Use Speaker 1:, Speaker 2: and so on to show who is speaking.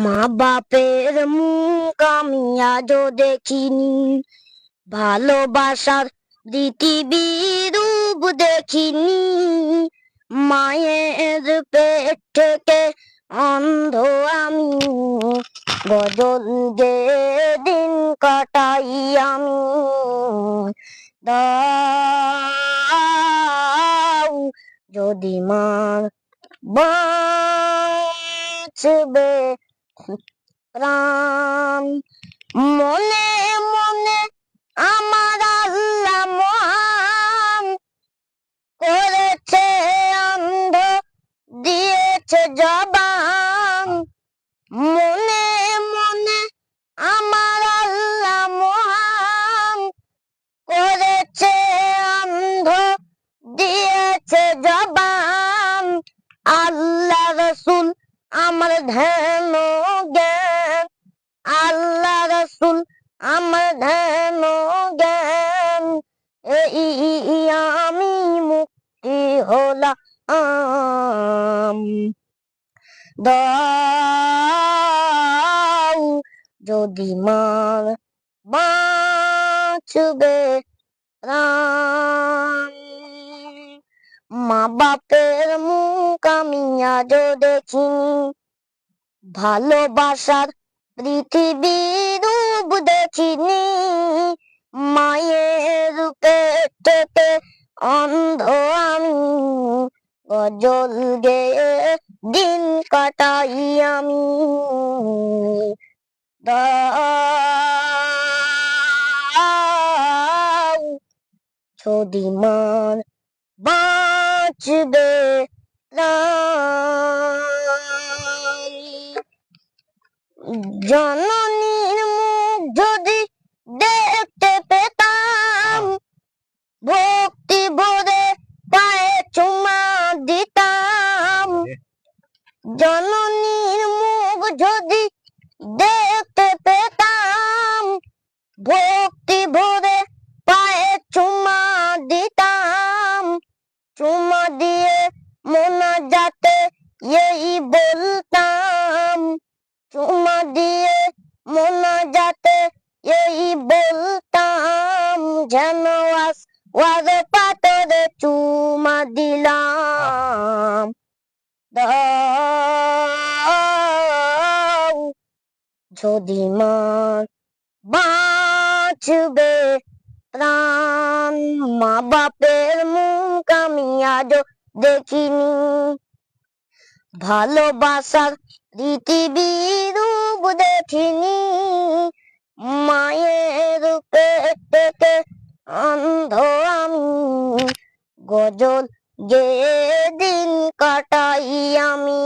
Speaker 1: মা বাপের মুখ আমি আজও দেখিনি, ভালোবাসার পৃথিবীর রূপ দেখিনি। মায়ের পেট থেকে অন্ধ আমি, গজল গেয়ে দিন কাটাই আমি। দাও যদি মার বাঁচবে প্রাণ, মনে মনে আমার আল্লাহ মহান করেছে অন্ধ, দিয়েছে জবান। মনে মনে আমার আল্লাহ মহান করেছে অন্ধ, দিয়েছে জবান। আল্লাহ রসুল আমার ধ্যান জ্ঞান, আল্লাহ রসুল আমার ধ্যান জ্ঞান। এই আমি মুক্তি হলাম। দাও যদি মার বাঁচবে প্রাণ, মা বাপের মুখ আমি আজও দেখিনি, ভালোবাসার পৃথিবীর রূপ দেখিনি। মায়ের পেট থেকে অন্ধ আমি, গজল গেয়ে দিন কাটাই আমি। দাও যদি মার বাঁচবে প্রাণ, জননীর মুখ যদি দেখতে পেতাম, ভক্তি ভরে পায়ে চুমা দিতাম। জননীর মুখ যদি দেখতে পেতাম, ভক্তি ভরে পায়ে চুমা দিতাম। চুমা দিয়ে মোনাজাতে এই বলতাম, চুমা দিয়ে মোনাজাতে এই বলতাম, যেন ওয়াজ পাথরে চুমা দিলাম। দাও যদি মার বাঁচবে প্রাণ, মা বাপের মুখ আমি আজও দেখিনি, ভালোবাসার পৃথিবীর রূপ দেখিনি। মায়ের পেট থেকে অন্ধ আমি, গজল গেয়ে দিন কাটাই আমি।